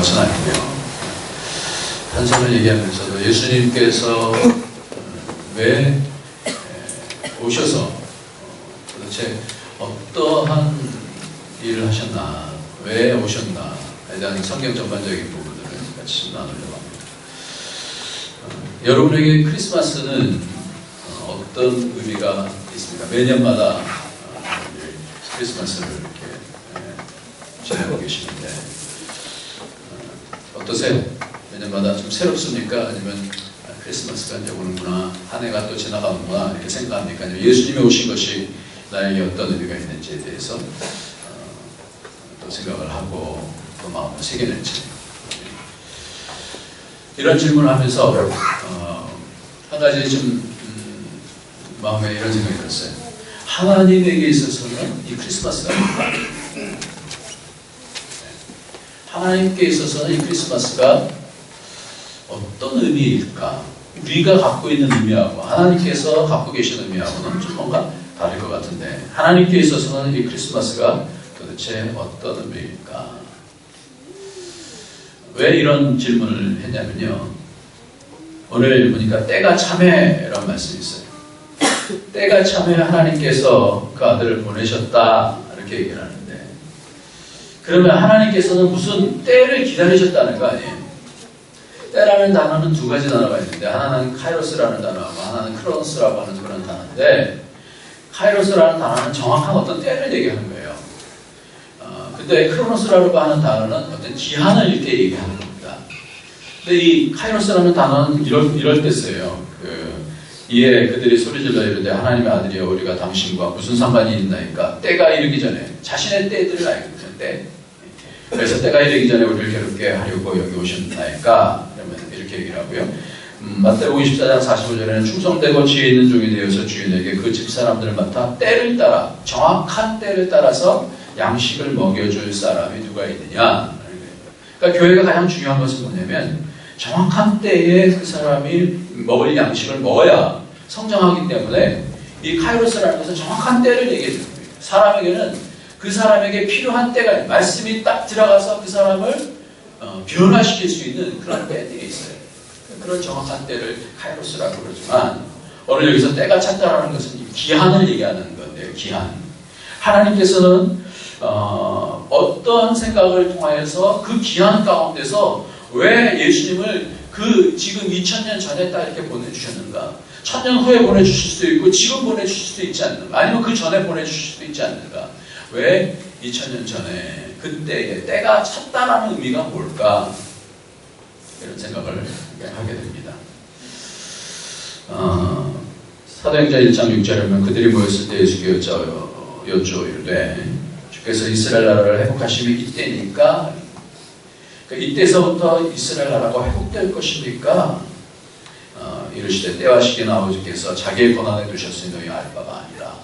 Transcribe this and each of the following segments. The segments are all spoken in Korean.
것은 아니고요. 한섬을 얘기하면서도 예수님께서 왜 오셔서 도대체 어떠한 일을 하셨나, 왜 오셨나에 대한 성경 전반적인 부분들을 같이 좀 나누려고 합니다. 여러분에게 크리스마스는 어떤 의미가 있습니까? 매년마다 크리스마스를 이렇게 지내고 계시는데 어떠세요? 매년마다 좀 새롭습니까? 아니면 크리스마스가 이제 오는구나, 한 해가 또 지나가는구나 이렇게 생각합니까? 아니면 예수님이 오신 것이 나에게 어떤 의미가 있는지에 대해서 또 생각을 하고 또 마음을 새겨낼지, 이런 질문을 하면서 한 가지 좀 마음에 이런 생각이 들었어요. 하나님에게 있어서는 이 크리스마스가 하나님께 있어서는 이 크리스마스가 어떤 의미일까? 우리가 갖고 있는 의미하고 하나님께서 갖고 계신 의미하고는 좀 뭔가 다를 것 같은데, 하나님께 있어서는 이 크리스마스가 도대체 어떤 의미일까? 왜 이런 질문을 했냐면요, 오늘 보니까 때가 참회라는 말씀이 있어요. 때가 참회, 하나님께서 그 아들을 보내셨다 이렇게 얘기를 하는데, 그러면 하나님께서는 무슨 때를 기다리셨다는 거 아니에요? 때라는 단어는 두 가지 단어가 있는데, 하나는 카이로스라는 단어하고 하나는 크로노스라고 하는 그런 단어인데, 카이로스라는 단어는 정확한 어떤 때를 얘기하는 거예요. 근데 크로노스라고 하는 단어는 어떤 기한을 이렇게 얘기하는 겁니다. 근데 이 카이로스라는 단어는 이럴 때 써요. 이에 그들이 소리질러 이르되 하나님의 아들이여 우리가 당신과 무슨 상관이 있나이까? 때가 이르기 전에, 자신의 때들을 알거든요. 때. 그래서 때가 이르기 전에 우리를 괴롭게 하려고 여기 오셨나이까? 그러면 이렇게 얘기를 하고요. 마태복음 24장 45절에는 충성되고 지혜 있는 종이 되어서 주인에게 그 집사람들을 맡아 때를 따라, 정확한 때를 따라서 양식을 먹여줄 사람이 누가 있느냐? 그러니까 교회가 가장 중요한 것은 뭐냐면 정확한 때에 그 사람이 먹을 양식을 먹어야 성장하기 때문에, 이 카이로스라는 것은 정확한 때를 얘기해 주는 거예요. 사람에게는 그 사람에게 필요한 때가, 말씀이 딱 들어가서 그 사람을 변화시킬 수 있는 그런 때들이 있어요. 그런 정확한 때를 카이로스라고 그러지만, 오늘 여기서 때가 찼다라는 것은 기한을 얘기하는 건데요. 기한. 하나님께서는 어떤 생각을 통하여서 그 기한 가운데서 왜 예수님을 그 지금 2000년 전에 딱 이렇게 보내주셨는가? 1000년 후에 보내주실 수도 있고 지금 보내주실 수도 있지 않는가? 아니면 그 전에 보내주실 수도 있지 않는가? 왜 2000년 전에 그때에 때가 찼다라는 의미가 뭘까? 이런 생각을 하게 됩니다. 사도행전 1장 6절에 보면 그들이 모였을 때 예수께 여쭈어 이르되 주께서 이스라엘 나라를 회복하심이 이때니까, 이때서부터 이스라엘 나라가 회복될 것입니까? 이르시되 때와 시기는 아버지께서 자기의 권한에 두셨으니 너희 알 바가 아니라.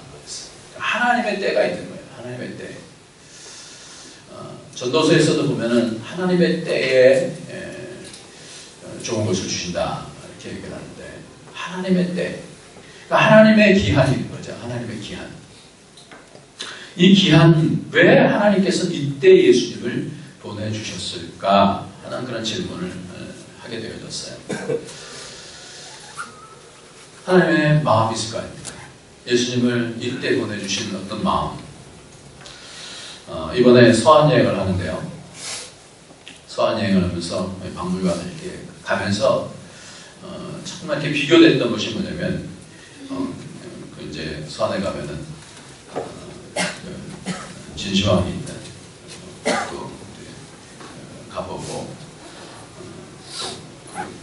하나님의 때가 있는 거예요. 하나님의 때. 전도서에서도 보면은 하나님의 때에 좋은 것을 주신다 이렇게 얘기를 하는데, 하나님의 때, 그러니까 하나님의 기한이 있는 거죠. 하나님의 기한. 이 기한, 왜 하나님께서 이때 예수님을 보내주셨을까 하는 그런 질문을 하게 되어졌어요. 하나님의 마음이 있을 거 아닙니까? 예수님을 이때 보내주신 어떤 마음. 이번에 서한여행을 하는데요. 서한여행을 하면서 박물관을 이렇게 가면서 정말 이렇게 비교됐던 것이 뭐냐면, 이제 서한에 가면은 진시황이 있는 또 가보고,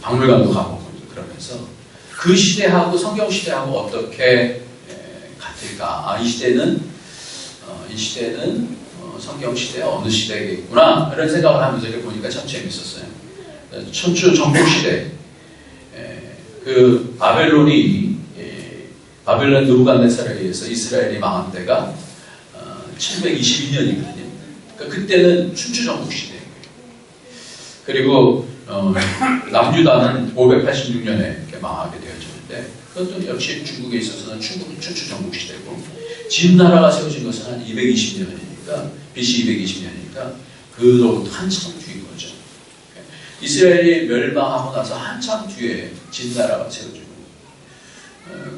박물관도 가보고, 그러면서 그 시대하고 성경 시대하고 어떻게 같을까? 이 시대는 성경 시대 어느 시대겠구나 이런 생각을 하면서 이렇게 보니까 참 재밌었어요. 천추 정복 시대, 그 바벨론 느부갓네살에 의해서 이스라엘이 망한 때가 722년이거든요. 그러니까 그때는 춘추 정복 시대예요. 그리고 남유다는 586년에 이렇게 망하게 되어졌는데, 그것도 역시 중국에 있어서는 춘추 정복 시대고, 진나라가 세워진 것은 한 220년이니까 BC 220년이니까 그로부터 한참 뒤인 거죠. 이스라엘이 멸망하고 나서 한참 뒤에 진나라가 세워지고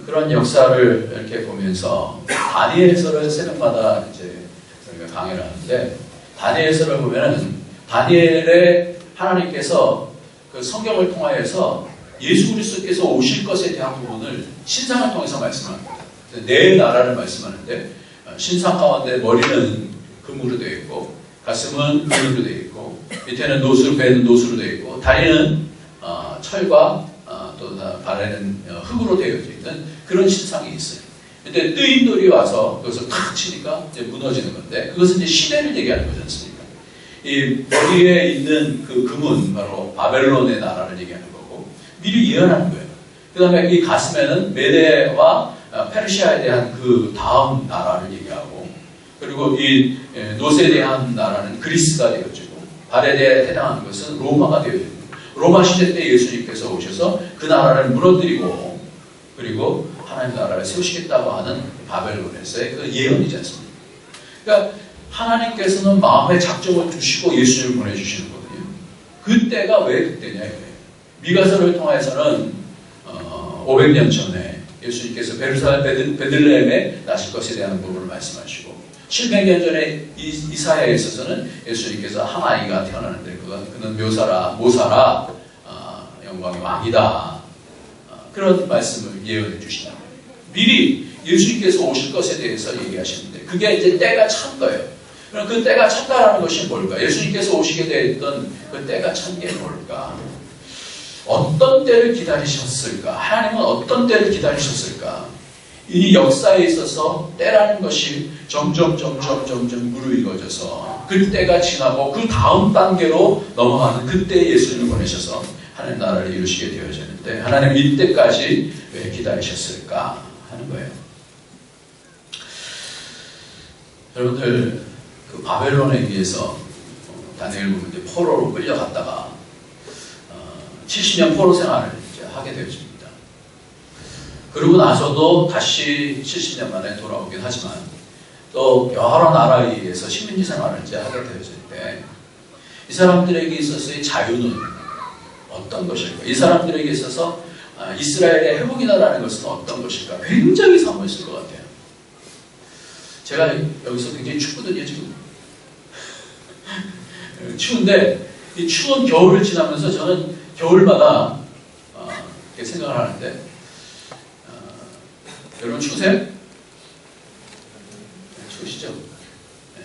그런 역사를 이렇게 보면서 다니엘서를 새벽마다 이제 우리가 강의를 하는데 다니엘서를 보면은 다니엘의 하나님께서 그 성경을 통하여서 예수 그리스도께서 오실 것에 대한 부분을 신상을 통해서 말씀합니다. 네 나라를 말씀하는데 신상 가운데 머리는 금으로 되어 있고 가슴은 은으로 되어 있고 밑에는 노수로 배는 노수로 되어 있고 다리는 철과 또 발에는 흙으로 되어 있는 그런 신상이 있어요. 근데 뜨인돌이 와서 그것을 탁 치니까 이제 무너지는 건데 그것은 이제 시대를 얘기하는 거지 않습니까? 이 머리에 있는 그 금은 바로 바벨론의 나라를 얘기하는 거고 미리 예언하는 거예요. 그 다음에 이 가슴에는 메데와 페르시아에 대한 그 다음 나라를 얘기하고 그리고 이 노스에 대한 나라는 그리스가 되어지고 발에 대해 해당하는 것은 로마가 되어지고 로마 시대 때 예수님께서 오셔서 그 나라를 무너뜨리고 그리고 하나님 나라를 세우시겠다고 하는 바벨론에서의 그 예언이지 않습니까? 그러니까 하나님께서는 마음에 작정을 두시고 예수님을 보내주시는 거거든요. 그때가 왜 그때냐 이거예요. 미가서를 통해서는 500년 전에 예수님께서 베들레헴에 나실 것에 대한 부분을 말씀하시고 700년 전에 이사야에 있어서는 예수님께서 한 아이가 태어나는데 그는 모사라 영광의 왕이다. 그런 말씀을 예언해 주시다. 미리 예수님께서 오실 것에 대해서 얘기하시는데 그게 이제 때가 찬 거예요. 그럼 그 때가 찼다라는 것이 뭘까? 예수님께서 오시게 되었던 그 때가 찬 게 뭘까? 어떤 때를 기다리셨을까? 하나님은 어떤 때를 기다리셨을까? 이 역사에 있어서 때라는 것이 점점 무르익어져서 그 때가 지나고 그 다음 단계로 넘어가는 그때 예수님을 보내셔서 하나님 나라를 이루시게 되어지는데 하나님 이때까지 왜 기다리셨을까 하는 거예요. 여러분들 그 바벨론에 의해서 다니엘 보면 이제 포로로 끌려갔다가 70년 포로 생활을 이제 하게 되어집니다. 그러고 나서도 다시 70년 만에 돌아오긴 하지만 또 여러 나라에 의해서 식민지 생활을 이제 하게 되어질 때 이 사람들에게 있어서의 자유는 어떤 것일까? 이 사람들에게 있어서 이스라엘의 회복이다라는 것은 어떤 것일까? 굉장히 사모했을 것 같아요. 제가 여기서 굉장히 춥거든요, 지금. 추운데 이 추운 겨울을 지나면서 저는 겨울마다 이렇게 생각을 하는데 여러분 추우세요? 추우시죠? 네.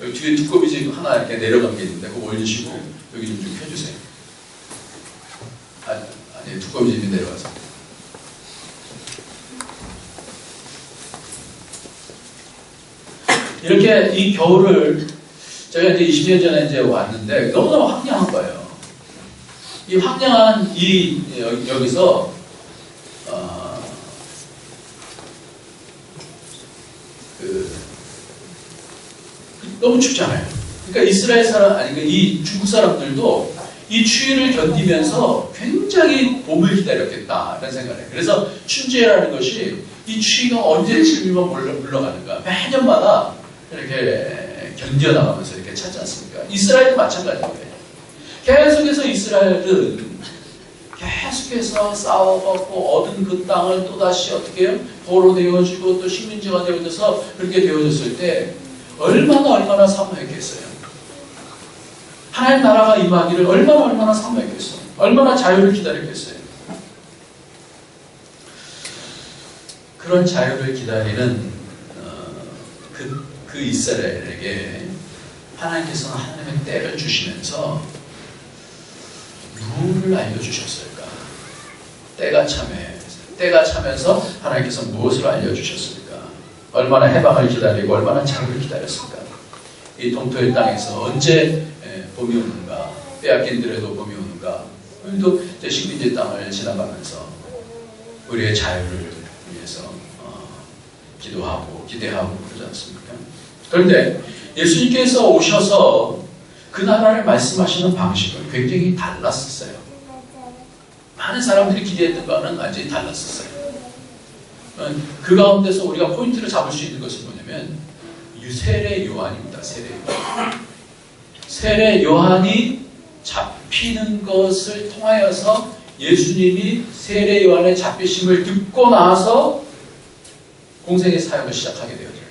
여기 뒤에 두꺼비 지금 하나 이렇게 내려간 게 있는데 그거 올리시고 여기 좀 펴주세요. 아니 두꺼비 집이 내려가서. 이렇게 이 겨울을 제가 이제 20년 전에 이제 왔는데 너무너무 황량한 거예요. 이 황량한 여기서 너무 춥잖아요. 그러니까 이스라엘 사람 이 중국 사람들도 이 추위를 견디면서 굉장히 봄을 기다렸겠다라는 생각을 해요. 그래서 춘제라는 것이 이 추위가 언제 질리면 물러가는가 매년마다 이렇게 견뎌나가면서 이렇게 찾지 않습니까? 이스라엘도 마찬가지예요. 계속해서 이스라엘은 계속해서 싸워갖고 얻은 그 땅을 또다시 어떻게 해요? 포로 되어지고 또 식민지가 되어져서 그렇게 되어졌을 때 얼마나 사모했겠어요. 하나님 나라가 임하기를 얼마나 사모했겠어요. 얼마나 자유를 기다렸겠어요. 그런 자유를 기다리는 그 이스라엘에게 하나님께서는 하나님의 때를 주시면서 무엇을 알려주셨을까? 때가 차면서 하나님께서 무엇을 알려주셨을까? 얼마나 해방을 기다리고 얼마나 자유를 기다렸을까? 이 동토의 땅에서 언제 봄이 오는가? 빼앗긴 들에도 봄이 오는가? 우리도 식민지 땅을 지나가면서 우리의 자유를 위해서 기도하고 기대하고 그러지 않습니까? 그런데 예수님께서 오셔서 그 나라를 말씀하시는 방식은 굉장히 달랐었어요. 많은 사람들이 기대했던 거는 완전히 달랐었어요. 그 가운데서 우리가 포인트를 잡을 수 있는 것은 뭐냐면 세례 요한입니다. 세례 요한이 잡히는 것을 통하여서 예수님이 세례 요한의 잡히심을 듣고 나서 공생의 사역을 시작하게 되어져요.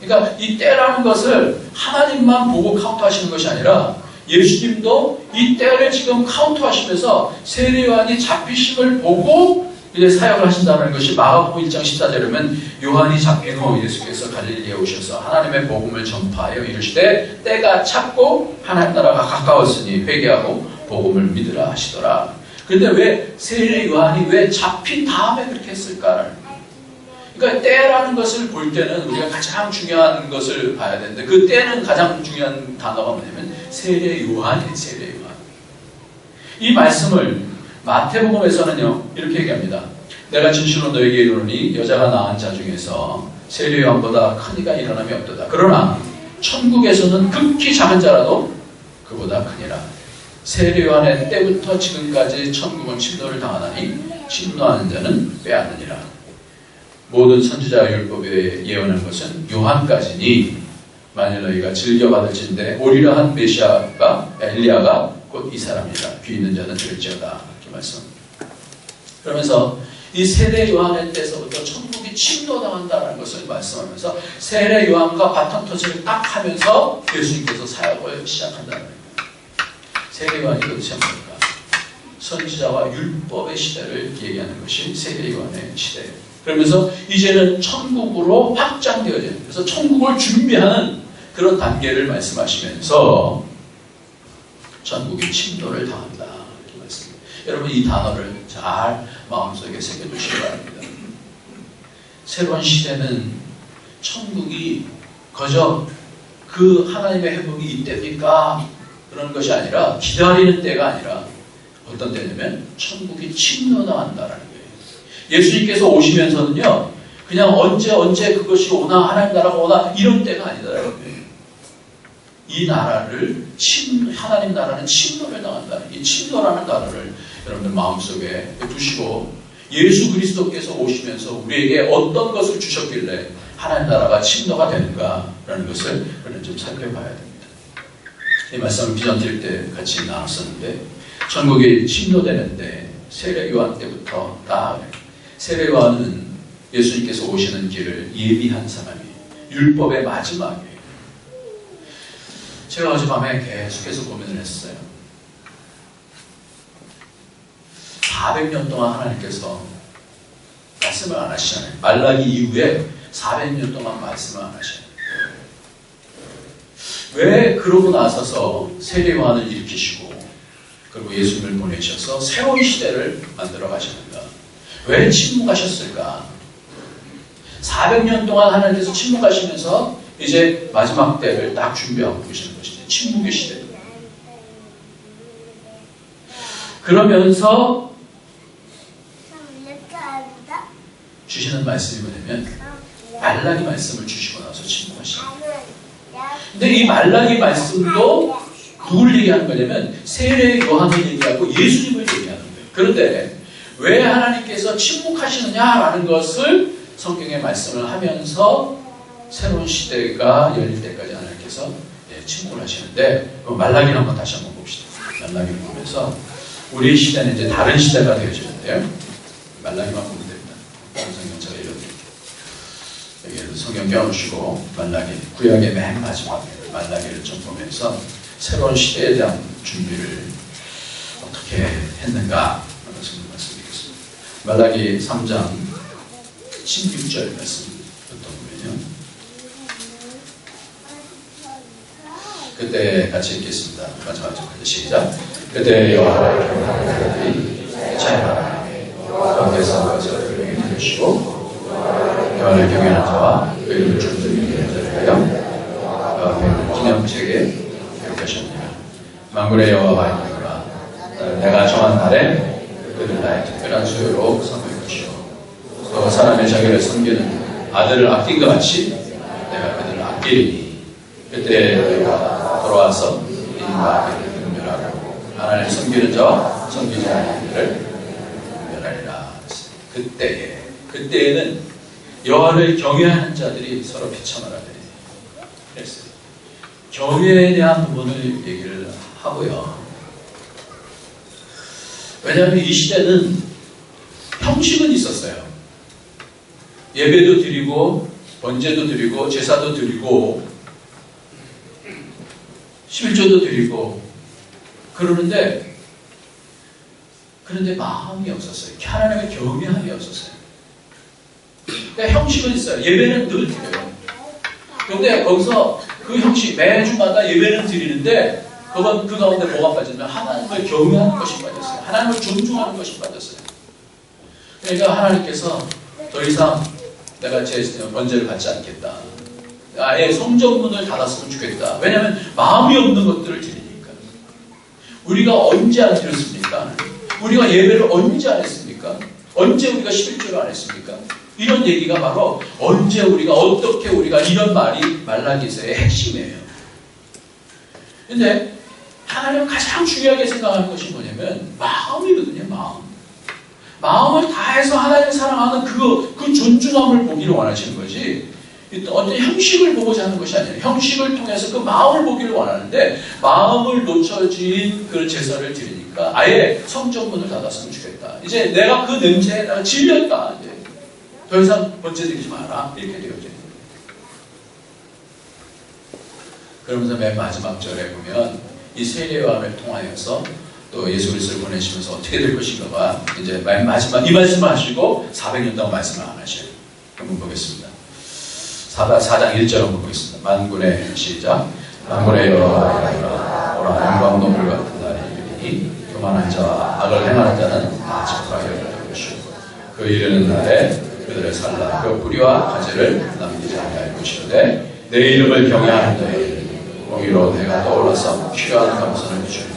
그러니까 이 때라는 것을 하나님만 보고 카운트하시는 것이 아니라 예수님도 이 때를 지금 카운트하시면서 세례 요한이 잡히심을 보고 이제 사역을 하신다는 것이 마가복음 1장 14절에 보면 요한이 잡힌 후 예수께서 갈릴리에 오셔서 하나님의 복음을 전파하여 이르시되 때가 찼고 하나님 나라가 가까웠으니 회개하고 복음을 믿으라 하시더라. 그런데 왜 세례 요한이 왜 잡힌 다음에 그렇게 했을까를, 그러니까 때라는 것을 볼 때는 우리가 가장 중요한 것을 봐야 되는데 그 때는 가장 중요한 단어가 뭐냐면 세례 요한이에요. 세례 요한. 이 말씀을 마태복음에서는요 이렇게 얘기합니다. 내가 진실로 너에게 이르노니 여자가 낳은 자 중에서 세례 요한보다 큰 이가 일어남이 없도다. 그러나 천국에서는 극히 작은 자라도 그보다 크니라. 세례 요한의 때부터 지금까지 천국은 침노를 당하나니 침노하는 자는 빼앗느니라. 모든 선지자 율법에 예언한 것은 요한까지니 만일 너희가 즐겨받을진대 오리라 한 메시아가 엘리야가 곧 이 사람이라. 귀 있는 자는 들을지어다. 이렇게 말씀합니다. 그러면서 이 세례 요한의 때서부터 천국이 침노당한다는 것을 말씀하면서 세례 요한과 바톤 터치를 딱 하면서 예수님께서 사역을 시작한다는 거예요. 세례 요한이 도대체 뭡니까? 선지자와 율법의 시대를 얘기하는 것이 세례 요한의 시대예요. 그러면서 이제는 천국으로 확장되어져요. 그래서 천국을 준비하는 그런 단계를 말씀하시면서 천국이 침노를 당한다. 이렇게 말씀합니다. 여러분 이 단어를 잘 마음속에 새겨두시기 바랍니다. 새로운 시대는 천국이 거저 그 하나님의 회복이 이때입니까? 그런 것이 아니라 기다리는 때가 아니라 어떤 때냐면 천국이 침노당한다라는 거예요. 예수님께서 오시면서는요 그냥 언제 그것이 오나 하나님 나라가 오나 이런 때가 아니다라는 거예요. 이 나라를 하나님 나라는 침노를 당한다는 이 침노라는 단어를 여러분들 마음속에 두시고 예수 그리스도께서 오시면서 우리에게 어떤 것을 주셨길래 하나님 나라가 침노가 되는가라는 것을 우리는 좀 살펴봐야 됩니다. 이 말씀을 비전 드릴 때 같이 나눴었는데 천국이 침노되는데 세례 요한 때부터 딱 세례 요한은 예수님께서 오시는 길을 예비한 사람이에요. 율법의 마지막이에요. 제가 어젯밤에 계속해서 고민을 했어요. 400년 동안 하나님께서 말씀을 안 하시잖아요. 말라기 이후에 400년 동안 말씀을 안 하셔요. 왜 그러고 나서서 세례 요한을 일으키시고 그리고 예수님을 보내셔서 새로운 시대를 만들어 가셨는가? 왜 침묵하셨을까? 400년 동안 하나님께서 침묵하시면서 이제 마지막 때를 딱 준비하고 계시는 것이죠. 침묵의 시대. 그러면서 주시는 말씀이 뭐냐면 말라기 말씀을 주시고 나서 침묵하시는 거예요. 근데 이 말라기 말씀도 누굴 얘기하는 거냐면 세례 요한을 얘기하고 예수님을 얘기하는 거예요. 그런데 왜 하나님께서 침묵하시느냐라는 것을 성경에 말씀을 하면서 새로운 시대가 열릴 때까지 하나님께서 침묵을 하시는데 말라기를 한번 다시 한번 봅시다. 말라기를 보면서 우리 시대는 이제 다른 시대가 되어지는데요. 말라기만 보면 됩니다. 성경 제가 읽어드릴게요. 여기 성경 껴놓으시고 말라기 구약의 맨 마지막에 말라기를 좀 보면서 새로운 시대에 대한 준비를 어떻게 했는가 하는 것을 말씀드리겠습니다. 말라기 3장 16절 말씀부터 보면요. 그때 같이 읽겠습니다. 마지막까지 시작. 그때 여호와의 경외하는 자들이 자연하게 여호와께서 것을 들으시고 여호와를 경외하는 자와 그 이름을 준수하는 자를 하여 여호와의 기념책에 기록하셨느니라. 만군의 여호와가 있노라. 내가 정한 날에 그들 나의 특별한 수요로 섬길 것이요 또 사람의 자기를 섬기는 아들을 아낀 것 같이 내가 그들을 아끼리니 그때 너희가 돌아와서 이인과 아기를 분별하고 하나님을 섬기는 자와 섬기지 않는 자를 분별하리라. 그때에는 여호와를 경외하는 자들이 서로 비참하라 그랬어요. 경외에 대한 부분을 얘기를 하고요. 왜냐하면 이 시대는 형식은 있었어요. 예배도 드리고 번제도 드리고 제사도 드리고 11조도 드리고 그러는데 마음이 없었어요. 하나님의 경외함이 없었어요. 그러니까 형식은 있어요. 예배는 늘 드려요. 그런데 거기서 그 형식 매주마다 예배는 드리는데 그 가운데 뭐가 빠지면 하나님을 경외하는 것이 빠졌어요. 하나님을 존중하는 것이 빠졌어요. 그러니까 하나님께서 더 이상 내가 제 번제를 받지 않겠다. 아예 성전문을 닫았으면 좋겠다. 왜냐하면 마음이 없는 것들을 드리니까. 우리가 언제 안 드렸습니까? 우리가 예배를 언제 안 했습니까? 언제 우리가 11조를 안 했습니까? 이런 얘기가 바로 언제 우리가 어떻게 우리가 이런 말이 말라기서의 핵심이에요. 근데 하나님은 가장 중요하게 생각하는 것이 뭐냐면 마음이거든요. 마음을 다해서 하나님을 사랑하는 그 존중함을 보기를 원하시는 거지 어떤 형식을 보고자 하는 것이 아니에요. 형식을 통해서 그 마음을 보기를 원하는데 마음을 놓쳐진 그 제사를 드리니까 아예 성전문을 닫았으면 좋겠다. 이제 내가 그 냄새에 내가 질렸다. 이제 더 이상 번제 드리지 마라. 이렇게 되어져요. 그러면서 맨 마지막 절에 보면 이 세례요한을 통하여서 또 예수 그리스도를 보내시면서 어떻게 될 것인가가 이제 맨 마지막 이 말씀을 하시고 400년 동안 말씀을 안 하셔요. 한번 보겠습니다. 4장 1절 한번 보겠습니다. 만군의 시작. 만군의 여호와가 오라 영광 노물 같은 날이 이르니 교만한 자와 악을 행하는 자는 다 책하여 될 것이요 그 이르는 날에 그들의 살라 그 뿌리와 가지를 남기지 아니할 것이로되 내 이름을 경외하는 자에게 공의로 내가 떠올라서 필요한 감선을 주니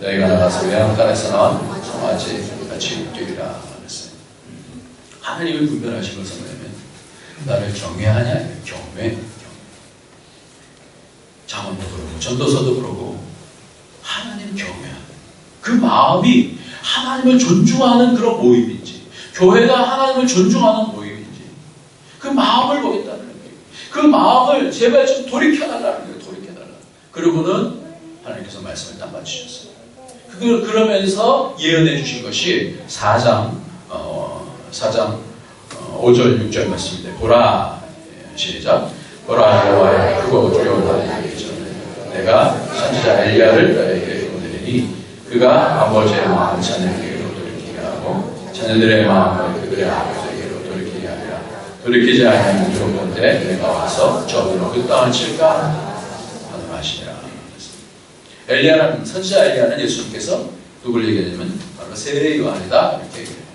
너희가 나가서 외양간에서 나온 송아지 같이 뛰리라 하셨어요. 하나님을 분별하신 것은 뭐냐면 나를 경외하냐 경외. 잠언도 그러고 전도서도 그러고 하나님 경외하는 그 마음이 하나님을 존중하는 그런 모임인지 교회가 하나님을 존중하는 모임인지 그 마음을 보겠다는 거예요. 그 마음을 제발 좀 돌이켜달라는 거예요. 돌이켜달라. 그리고는 하나님께서 말씀을 딱 맞추셨어요. 그러면서 예언해 주신 것이 4장 5절 6절 말씀인데 보라 시작 보라 여호와의 크고 두려운 날이 이르기 전에 내가 선지자 엘리야를 너에게 보내리니 그가 아버지의 마음을 자녀에게로 돌이키게 하고 자녀들의 마음을 그들의 아버지에게로 돌이키게 하리라. 돌이키지 아니하면 두렵건대 내가 와서 저들로 그 땅을 칠까 하는 말이니라. 엘리야는 선지자 엘리야는 예수님께서 누굴 얘기하냐면 바로 세례 요한이다 이렇게 얘기해요.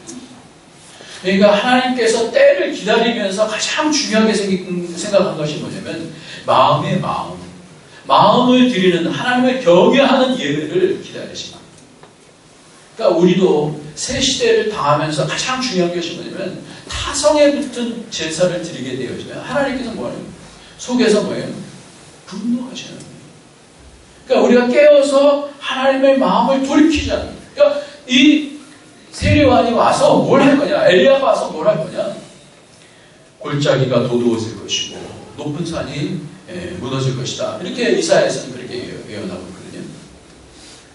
그러니까 하나님께서 때를 기다리면서 가장 중요하게 생각한 것이 뭐냐면 마음의 마음을 드리는 하나님을 경외하는 예배를 기다리시는 거예요. 그러니까 우리도 새 시대를 당하면서 가장 중요한 것이 뭐냐면 타성에 붙은 제사를 드리게 되어지면 하나님께서 뭐예요? 속에서 뭐예요? 분노하시는 거예요. 그러니까 우리가 깨어서 하나님의 마음을 돌이키자. 그러니까 이 세례요한이 와서 뭘 할 거냐? 엘리야가 와서 뭘 할 거냐? 골짜기가 도두어질 것이고 높은 산이 무너질 것이다. 이렇게 이사야에서는 그렇게 예언하고 있거든요.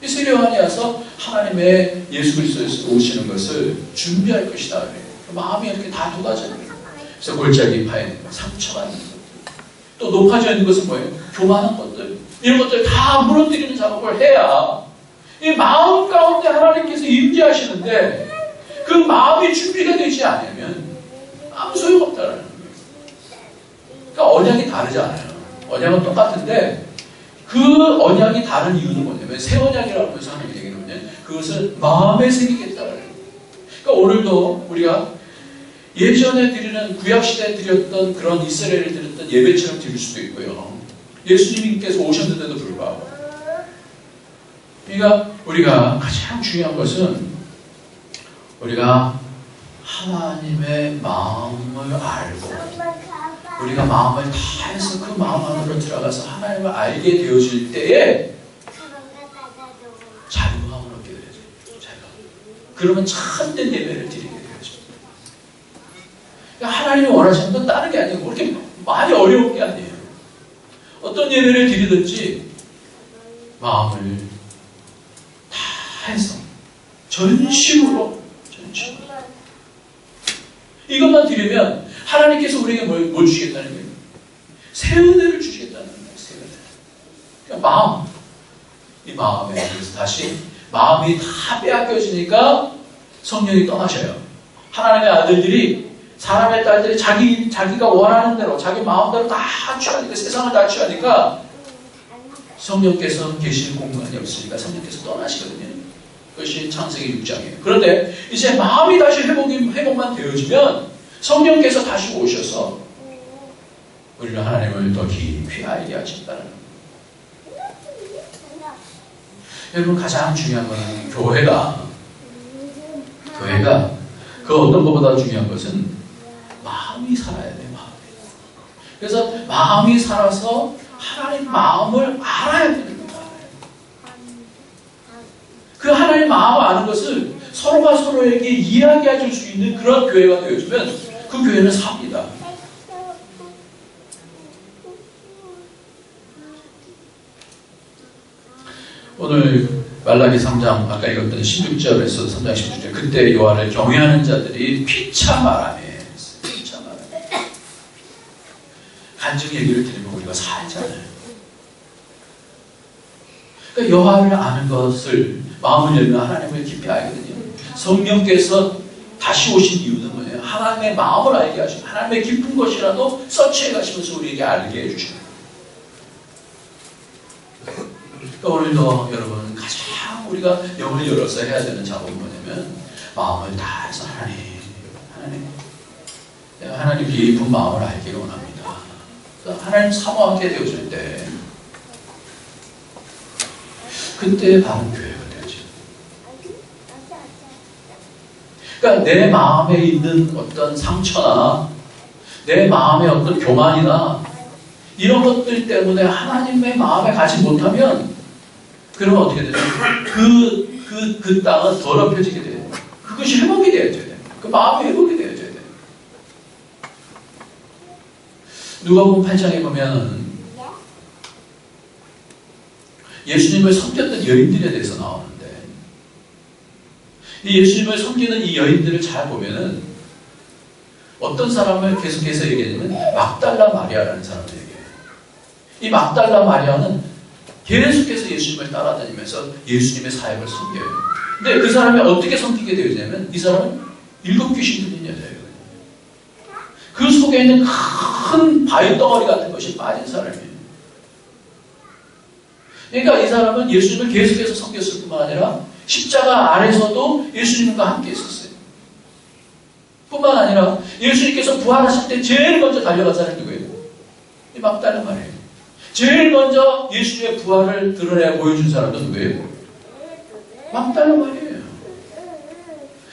이 세례요한이 와서 하나님의 예수 그리스도에서 오시는 것을 준비할 것이다. 마음이 이렇게 다 돋아져요. 그래서 골짜기 파인 것, 상처가 있는 것들, 또 높아져 있는 것은 뭐예요? 교만한 것들, 이런 것들 다 무너뜨리는 작업을 해야 이 마음 가운데 하나님께서 임재하시는데 그 마음이 준비가 되지 않으면 아무 소용없다는 거예요. 그러니까 언약이 다르지 않아요. 언약은 똑같은데 그 언약이 다른 이유는 뭐냐면 새 언약이라고 해서 하는 얘기는 뭐냐면 그것을 마음에 새기겠다는 거예요. 그러니까 오늘도 우리가 예전에 드리는 구약시대에 드렸던 그런 이스라엘을 드렸던 예배처럼 드릴 수도 있고요. 예수님께서 오셨는데도 불구하고 그러니까 우리가 가장 중요한 것은 우리가 하나님의 마음을 알고 우리가 마음을 다해서 그 마음 안으로 들어가서 하나님을 알게 되어질 때에 자유함을 얻게 되죠. 자유함. 그러면 참된 예배를 드리게 되어집니다. 그러니까 하나님이 원하시는 건 다른 게 아니고 그렇게 많이 어려운 게 아니에요. 어떤 예배를 드리든지 마음을 해서 전심으로. 이것만 드리면 하나님께서 우리에게 뭘 주시겠다는 거예요? 새 은혜를 주시겠다는 거예요. 새 은혜. 그러니까 마음. 이 마음에 그래서 다시 마음이 다 빼앗겨지니까 성령이 떠나셔요. 하나님의 아들들이 사람의 딸들이 자기가 원하는 대로 자기 마음대로 다 취하니까 세상을 다 취하니까 성령께서 계시는 공간이 없으니까 성령께서 떠나시거든요. 그것이 창세기 6장이에요. 그런데 이제 마음이 다시 회복만 되어지면 성령께서 다시 오셔서 우리는 하나님을 더 깊이 알게 하신다는 거예요. 여러분 가장 중요한 것은 교회가 그 어떤 것보다 중요한 것은 마음이 살아야 돼요. 마음이. 그래서 마음이 살아서 하나님 마음을 알아야 되는 거예요. 그 하나님 마음을 아는 것을 서로가 서로에게 이야기해 줄 수 있는 그런 교회가 되어주면 그 교회는 삽니다. 오늘 말라기 3장 아까 읽었던 16절에서 3장 16절 그때 여호와를 경외하는 자들이 피차 말하네. 피차 말하네. 간증 얘기를 들으면 우리가 살잖아요. 그러니까 여호와를 아는 것을 마음을 열면 하나님을 깊이 알거든요. 성령께서 다시 오신 이유는 뭐예요? 하나님의 마음을 알게 하시고 하나님의 깊은 것이라도 서치해 가시면서 우리에게 알게 해주시는 거예요. 그러니까 오늘도 여러분 가장 우리가 영을 열어서 해야 되는 작업은 뭐냐면 마음을 다해서 내가 하나님 깊은 마음을 알기를 원합니다. 하나님 사모하게 되어질 때 그때 바른 교회가 되어져요. 그러니까 내 마음에 있는 어떤 상처나 내 마음의 어떤 교만이나 이런 것들 때문에 하나님의 마음에 가지 못하면 그러면 어떻게 되죠? 그 땅은 더럽혀지게 돼요. 그것이 회복이 되어져야 돼요. 그 마음이 회복이 되어져야 돼요. 누가복음 8장에 보면 예수님을 섬겼던 여인들에 대해서 나오는데 이 예수님을 섬기는 이 여인들을 잘 보면은 어떤 사람을 계속해서 얘기하냐면 막달라 마리아라는 사람을 얘기해요. 이 막달라 마리아는 계속해서 예수님을 따라다니면서 예수님의 사역을 섬겨요. 근데 그 사람이 어떻게 섬기게 되었냐면 이 사람은 7 귀신 들린 여자예요. 그 속에 있는 큰 바위 덩어리 같은 것이 빠진 사람이에요. 그러니까 이 사람은 예수님을 계속해서 섬겼을 뿐만 아니라 십자가 아래서도 예수님과 함께 있었어요. 뿐만 아니라 예수님께서 부활하실 때 제일 먼저 달려간 사람이 누구예요? 이 막달라 마리아예요. 제일 먼저 예수님의 부활을 드러내 보여준 사람도 누구예요? 막달라 마리아예요.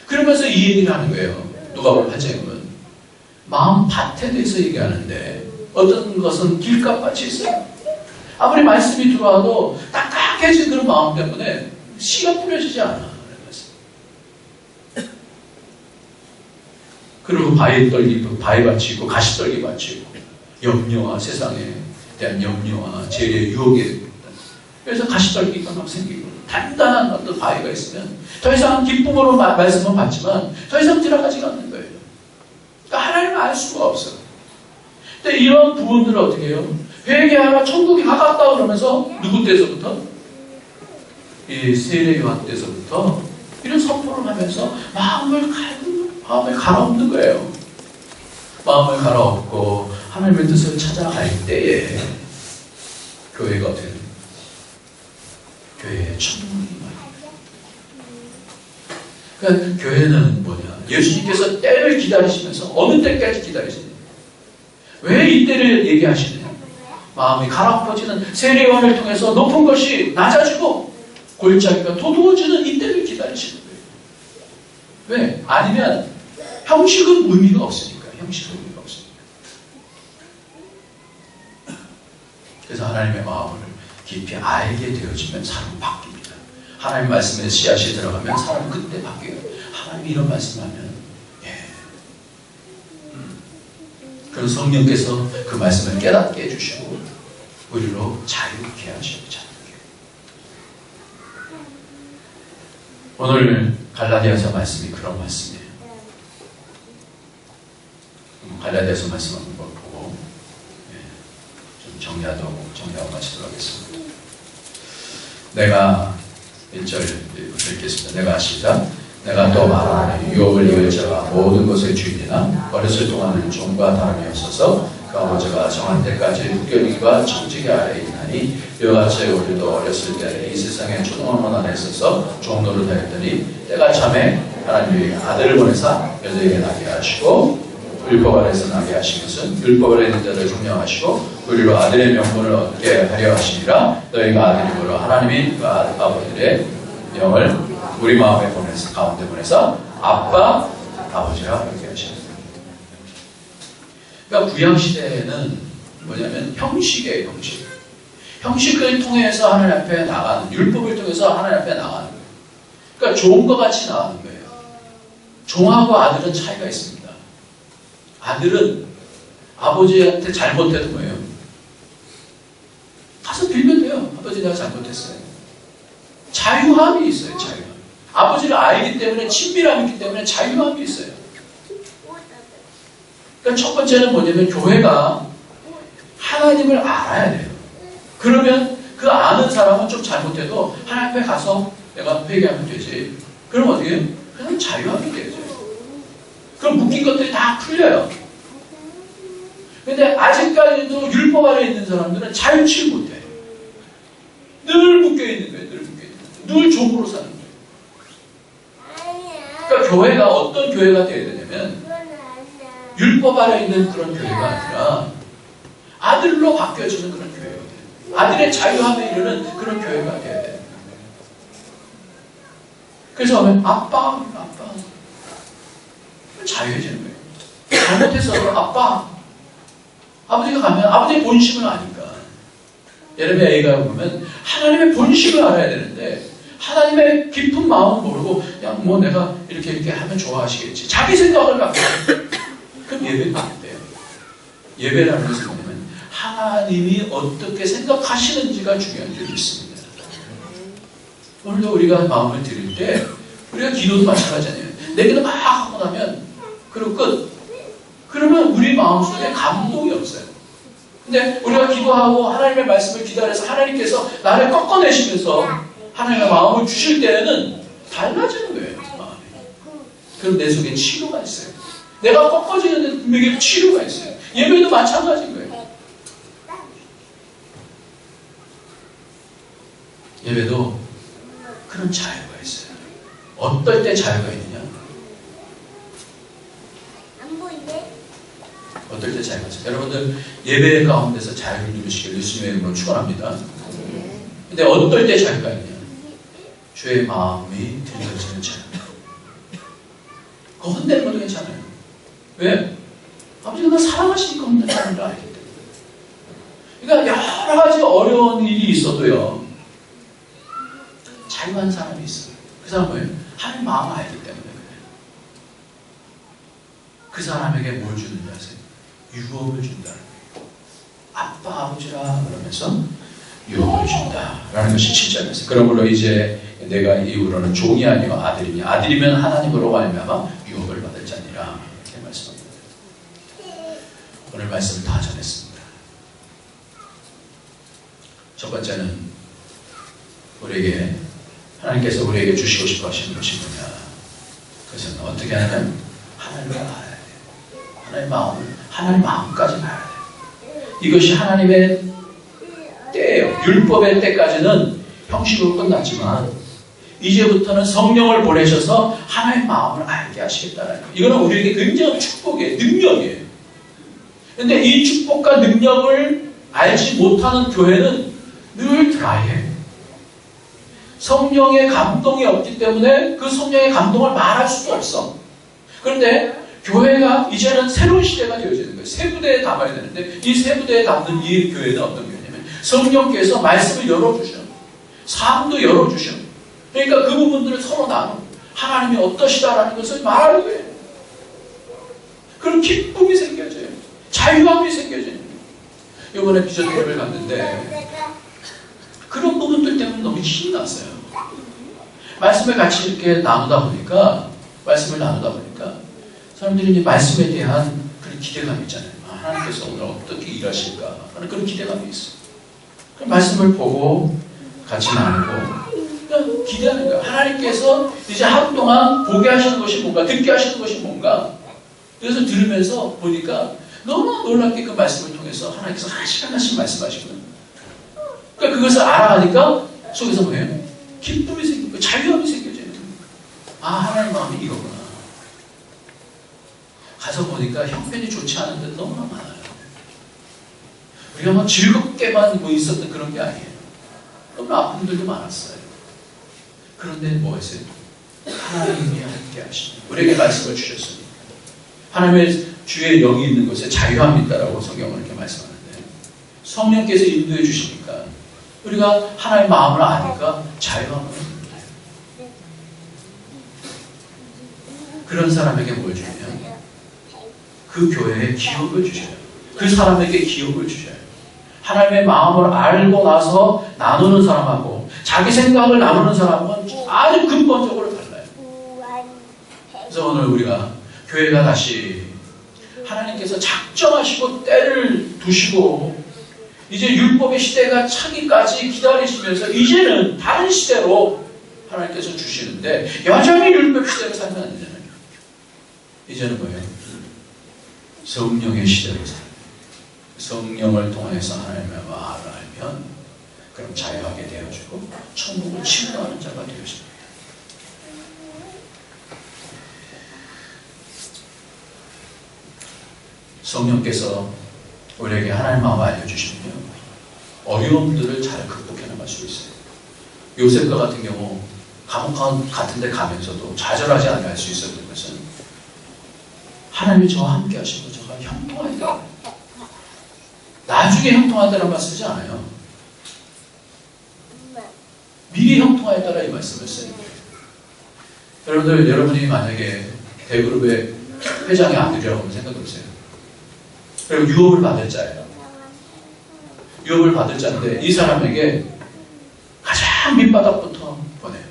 그러면서 이 얘기를 하는 거예요. 누가복음 8장에 보면 마음 밭에 대해서 얘기하는데 어떤 것은 길가밭이 있어요. 아무리 말씀이 들어와도 딱딱해진 그런 마음 때문에 씨가 뿌려지지 않아. 그리고 바위밭이 있고 가시떨기밭이 있고 염려와 세상에 대한 염려와 재리의 유혹에 그래서 가시떨기가 막 생기고 단단한 어떤 바위가 있으면 더 이상 기쁨으로 말씀은 받지만 더 이상 들어가지가 않는 거예요. 그러니까 하나님을 알 수가 없어요. 근데 이런 부분들을 어떻게 해요? 회개하라 천국이 가깝다 그러면서 누구 때서부터? 이 세례 요한 때서부터 이런 선포를 하면서 마음을 갈아엎는 거예요. 마음을 갈아엎고 하나님의 뜻을 찾아갈 때에 교회가 어떻게 돼요? 교회의 천국이 말입니다. 그러니까 교회는 뭐냐? 예수님께서 때를 기다리시면서 어느 때까지 기다리시냐? 왜 이 때를 얘기하시느냐? 마음이 가라앉아지는 세례요한을 통해서 높은 것이 낮아지고 골짜기가 도두어지는 이때를 기다리시는 거예요. 왜? 아니면 형식은 의미가 없으니까. 형식은 의미가 없으니까. 그래서 하나님의 마음을 깊이 알게 되어지면 사람은 바뀝니다. 하나님 말씀에 씨앗이 들어가면 사람은 그때 바뀌어요. 하나님이 이런 말씀을 하면 그런 성령께서 그 말씀을 깨닫게 해주시고 우리로 자유케 하시고 자유케. 오늘 갈라디아서 말씀이 그런 말씀이에요. 갈라디아서 말씀 한번 보고 좀 정리하고 마치도록 하겠습니다. 내가 1절 읽겠습니다. 내가 시작. 내가 또 말하노니 유업을 이을 자가 모든 것의 주인이나 어렸을 동안은 종과 다름이 없어서 그 아버지가 정한 때까지 국경과 청지기 아래에 있나니 이와 같이 우리도 어렸을 때 이 세상의 초등학문 안에 있어서 종노릇 하였더니 때가 참에 하나님이 아들을 보내사 여자에게 나게 하시고 율법 아래에서 나게 하신 것은 율법 아래 있는 자를 증명하시고 우리로 아들의 명분을 얻게 하려 하시니라. 너희가 아들이므로 하나님이 그 아버지의 영을 우리 마음에 보내서 가운데 보내서 아빠 아버지라 그렇게 하십니다. 그러니까 구약 시대에는 뭐냐면 형식이에요. 형식을 통해서 하나님 앞에 나가는, 율법을 통해서 하나님 앞에 나가는 거예요. 그러니까 종과 같이 나가는 거예요. 종하고 아들은 차이가 있습니다. 아들은 아버지한테 잘못해도 뭐예요? 가서 빌면 돼요. 아버지 내가 잘못했어요. 자유함이 있어요. 자유함. 아버지를 알기 때문에, 친밀함이 있기 때문에 자유함이 있어요. 그러니까 첫 번째는 뭐냐면 교회가 하나님을 알아야 돼요. 그러면 그 아는 사람은 좀 잘못해도 하나님 앞에 가서 내가 회개하면 되지. 그럼 어떻게 해요? 그냥 자유함이 되죠. 그럼 묶인 것들이 다 풀려요. 근데 아직까지도 율법 아래 있는 사람들은 자유치 못해. 늘 묶여있는 거예요. 늘 종으로 사는 거예요. 그러니까 교회가 어떤 교회가 되어야 되냐면 율법 아래 있는 그런 교회가 아니라 아들로 바뀌어지는 그런 교회가 돼요. 아들의 자유함에 이르는 그런 교회가 되어야 돼요. 그래서 하면 아빠 자유해지는 거예요. 잘못해서 아빠 아버지가 가면 아버지의 본심을 아니까. 예레미야 얘기가 보면 하나님의 본심을 알아야 되는데 하나님의 깊은 마음을 모르고 그냥 뭐 내가 이렇게 하면 좋아하시겠지. 자기 생각을 갖고 그럼 예배가 안 돼요. 예배라는 것은 뭐냐면 하나님이 어떻게 생각하시는지가 중요한 줄 믿습니다. 오늘도 우리가 마음을 드릴 때 우리가 기도도 마찬가지잖아요. 내 기도 막 하고 나면 그리고 끝. 그러면 우리 마음속에 감동이 없어요. 근데 우리가 기도하고 하나님의 말씀을 기다려서 하나님께서 나를 꺾어내시면서 하나님의 마음을 주실 때에는 달라지는 거예요. 마음이. 그럼 내 속에 치료가 있어요. 내가 꺾어지는데 분명히 치료가 있어요. 예배도 마찬가지인 거예요. 예배도 그런 자유가 있어요. 어떨 때 자유가 있느냐? 어떨 때 자유가 있어요? 여러분들 예배 가운데서 자유를 누리시길 예수님의 이름으로 축원합니다. 근데 어떨 때 자유가 있느냐? 주의 마음이 들려지는 자유. 그거 혼내는 것도 괜찮아요. 왜? 아버지가 나 사랑하시니까 혼낸다는 걸 알기 때문에. 그러니까 여러 가지 어려운 일이 있어도요. 자유한 사람이 있어요. 그 사람은 뭐예요? 하나님 마음을 알기 때문에 그래요. 그 사람에게 뭘 주는지 아세요? 유업을 준다는 거예요. 아빠 아버지라 그러면서 유업을 준다라는 것이 7절이었어요. 그러므로 이제 내가 이후로는 종이 아니요 아들이니 아들이면 하나님으로 말미암아 유업을 받을 자니라 이렇게 말씀합니다. 오늘 말씀을 다 전했습니다. 첫 번째는 우리에게 하나님께서 우리에게 주시고 싶어 하시는 것이 뭐냐? 그것은 어떻게 하냐면 하나님을 알아야 돼요. 하나님 마음까지 봐야 돼요. 이것이 하나님의 때예요. 율법의 때까지는 형식으로 끝났지만 이제부터는 성령을 보내셔서 하나님의 마음을 알게 하시겠다는 거예요. 이거는 우리에게 굉장한 축복이에요. 능력이에요. 그런데 이 축복과 능력을 알지 못하는 교회는 늘 드라이해요. 성령의 감동이 없기 때문에 그 성령의 감동을 말할 수가 없어. 그런데 교회가 이제는 새로운 시대가 되어지는 거예요. 세 부대에 담아야 되는데 이 세 부대에 담는 이 교회는 어떤 교회냐면 성령께서 말씀을 열어주셔. 삶도 열어주셔. 그러니까 그 부분들을 서로 나누고 하나님이 어떠시다라는 것을 말하는 거예요. 그럼 기쁨이 생겨져요. 자유함이 생겨져요. 이번에 비전 대회를 갔는데 그런 부분들 때문에 너무 힘이 났어요. 말씀을 같이 이렇게 말씀을 나누다 보니까 사람들이 이제 말씀에 대한 그런 기대감이 있잖아요. 하나님께서 오늘 어떻게 일하실까 하는 그런 기대감이 있어요. 그 말씀을 보고 같이 나누고 그냥 기대하는 거예요. 하나님께서 이제 하루 동안 보게 하시는 것이 뭔가, 듣게 하시는 것이 뭔가. 그래서 들으면서 보니까 너무 놀랍게 그 말씀을 통해서 하나님께서 하나씩 말씀하시거든요. 그러니까 그것을 알아가니까 속에서 뭐예요? 기쁨이 생기고 자유함이 생겨져요. 하나님 마음이 이거구나. 가서 보니까 형편이 좋지 않은 데 너무나 많아요. 우리가 뭐 즐겁게만 있었던 그런 게 아니에요. 너무 아픈 분들도 많았어요. 그런데 뭐였어요? 하나님이 함께 하시니 우리에게 말씀을 주셨으니 하나님의 주의 영이 있는 곳에 자유함이 있다라고 성경은 이렇게 말씀하는데 성령께서 인도해 주시니까 우리가 하나님의 마음을 아니까 자유함을 얻는 거예요. 그런 사람에게 뭘 주냐면 그 교회에 기업을 주셔요. 그 사람에게 기업을 주셔요. 하나님의 마음을 알고 나서 나누는 사람하고 자기 생각을 나누는 사람은 아주 근본적으로 달라요. 그래서 오늘 우리가 교회가 다시 하나님께서 작정하시고 때를 두시고 이제 율법의 시대가 차기까지 기다리시면서 이제는 다른 시대로 하나님께서 주시는데 여전히 율법 시대로 살면 안 되잖아요. 이제는 뭐예요? 성령의 시대로 살아요. 성령을 통해서 하나님의 마음을 알면 그럼 자유하게 되어지고 천국을 침노하는 자가 되어집니다. 성령께서 우리에게 하나님의 마음을 알려주시면요 어려움들을 잘 극복해 나갈 수 있어요. 요셉과 같은 경우 감옥 같은 데 가면서도 좌절하지 않을 수 있었던 것은 하나님이 저와 함께 하시고 저가 형통하리라. 나중에 형통하다는 말 쓰지 않아요. 미리 형통하였다라 이 말씀을 쓰는 거예요. 여러분들, 여러분이 만약에 대그룹의 회장의 아들이라고 생각해 보세요. 그리고 유업을 받을 자예요. 유업을 받을 자인데 이 사람에게 가장 밑바닥부터 보내요.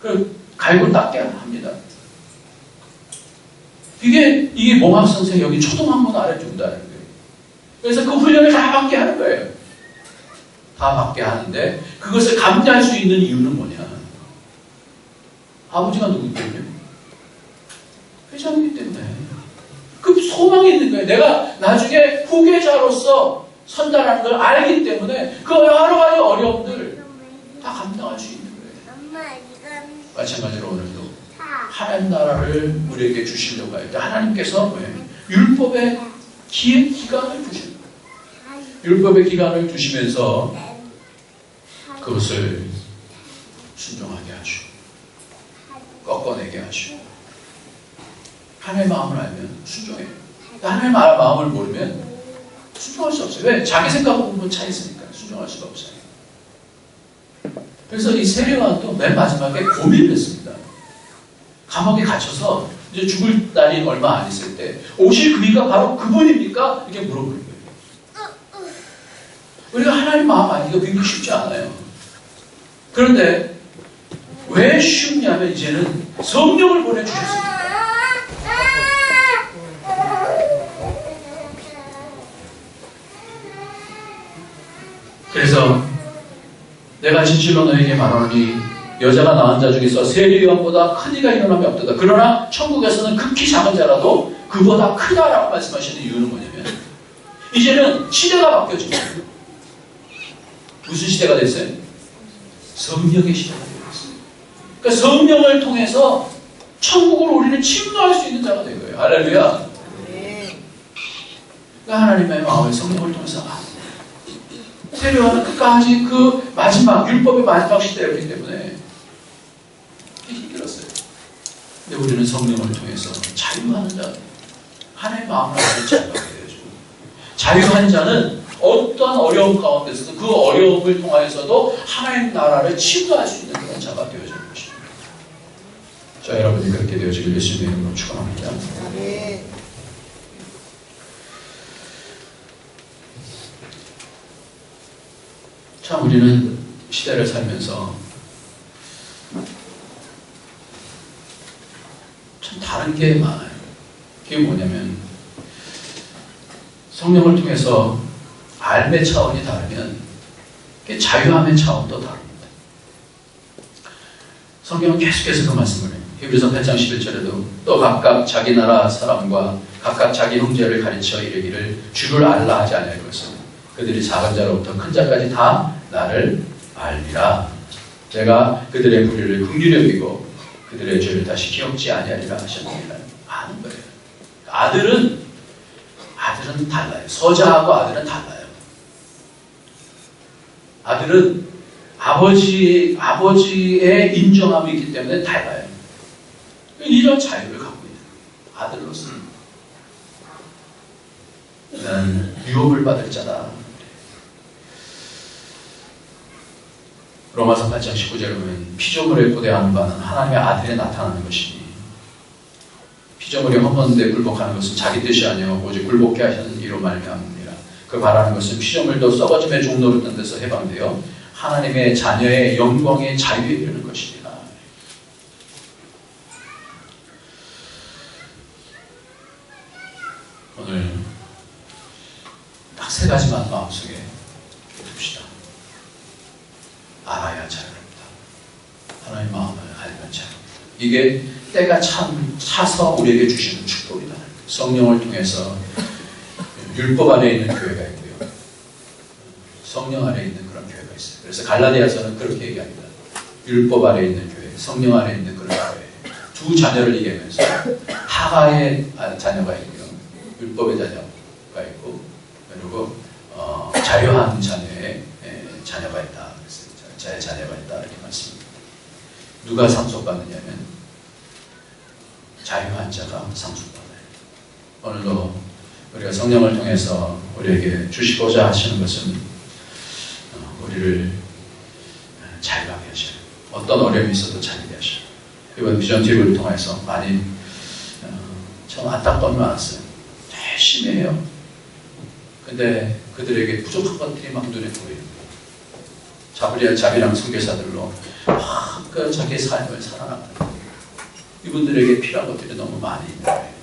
그리고 갈고 닦게 합니다. 이게 몽학선생 여기 초등학문 아래 준다는 거예요. 그래서 그 훈련을 다 받게 하는 거예요. 다 받게 하는데 그것을 감내할 수 있는 이유는 뭐냐? 아버지가 누구기 때문에? 회장이기 때문에. 그 소망이 있는 거예요. 내가 나중에 후계자로서 선다라는 걸 알기 때문에 그 여러 가지 어려움들 다 감당할 수 있는 거예요. 마찬가지로 오늘도 하나님 나라를 우리에게 주시려고 할 때 하나님께서 뭐예요? 율법의 기간을 주십니다. 율법의 기간을 두시면서 그것을 순종하게 하시고 꺾어내게 하시고 하나님의 마음을 알면 순종해요. 하나님의 마음을 모르면 순종할 수 없어요. 왜? 자기 생각하고 차 있으니까 순종할 수가 없어요. 그래서 이 세례요한도 맨 마지막에 고민을 했습니다. 감옥에 갇혀서 이제 죽을 날이 얼마 안 있을 때 오실 그이가 바로 그분입니까? 이렇게 물어보는 거예요. 우리가 하나님 마음 알기가 굉장히 쉽지 않아요. 그런데 왜 쉽냐면 이제는 성령을 보내주셨습니다. 그래서 내가 진실로 너에게 말하노니 여자가 낳은 자 중에서 세례요한보다 큰 이가 일어남이 없도다. 그러나 천국에서는 극히 작은 자라도 그보다 크다라고 말씀하시는 이유는 뭐냐면 이제는 시대가 바뀌어진 거예요. 무슨 시대가 됐어요? 성령의 시대가 되었어요. 그러니까 성령을 통해서 천국을 우리는 침노할 수 있는 자가 된 거예요. 할렐루야. 그러니까 하나님의 마음을 성령을 통해서 세례요한은 끝까지 그 마지막 율법의 마지막 시대였기 때문에 힘들었어요. 근데 우리는 성령을 통해서 자유하는 자, 하나님의 마음을 알고 자유하게 되어지고 자유한 자는 어떤 어려움 가운데서도 그 어려움을 통하여서도 하나님 나라를 침노할 수 있는 그런 자가 되어지는 것입니다. 자, 여러분이 그렇게 되어지길 예수님의 이름으로 축원합니다. 참 우리는 시대를 살면서 다른 게 많아요. 그게 뭐냐면 성령을 통해서 삶의 차원이 다르면 자유함의 차원도 다릅니다. 성경은 계속해서 그 말씀을 해요. 히브리서 8장 11절에도 또 각각 자기 나라 사람과 각각 자기 형제를 가르쳐 이르기를 주를 알라 하지 아니할 것은 그들이 작은 자로부터 큰 자까지 다 나를 알리라. 제가 그들의 불의를 긍휼히 여기고 그들의 죄를 다시 기억지 아니하리라 하셨느니라. 아는 거예요. 아들은 달라요. 서자하고 아들은 달라요. 아들은 아버지의 인정함이 있기 때문에 달라요. 이런 자유를 갖고 있는 아들로서는 나는 유업을 받을 자다. 로마서 8장 19절에 보면 피조물에 고대하는 바는 하나님의 아들에 나타나는 것이니 피조물이 험한데 굴복하는 것은 자기 뜻이 아니요 오직 굴복케 하시는 이로 말미암느니라. 그 바라는 것은 피조물도 썩어짐의 종로를 뜬 데서 해방되어 하나님의 자녀의 영광의 자유에 이르는 것이니라. 오늘 딱 세 가지만 마음속에 둡시다. 알아야 자유롭다. 하나님의 마음을 알면 자유롭다. 이게 때가 차서 우리에게 주시는 축복이다. 성령을 통해서 율법 안에 있는 교회가 있고요. 성령 안에 있는 그런 교회가 있어요. 그래서 갈라디아서는 그렇게 얘기합니다. 율법 안에 있는 교회, 성령 안에 있는 그런 교회. 두 자녀를 얘기하면서 하가의 자녀가 있고요. 율법의 자녀가 있고 그리고 자유한 자녀의 자녀가 있다. 자의 자녀가 있다. 이렇게 말씀입니다. 누가 상속받느냐면 자유한 자가 상속받아요. 오늘도 우리가 성령을 통해서 우리에게 주시고자 하시는 것은 우리를 자유하게 하셔요. 어떤 어려움이 있어도 자유하게 하셔요. 이번 비전 TV를 통해서 많이 참 안타까움이 많았어요. 열심히 해요. 근데 그들에게 부족한 것들이 막 눈에 보여요. 자비랑 선교사들로 막 자기의 삶을 살아나가는 이분들에게 필요한 것들이 너무 많이 있는 거예요.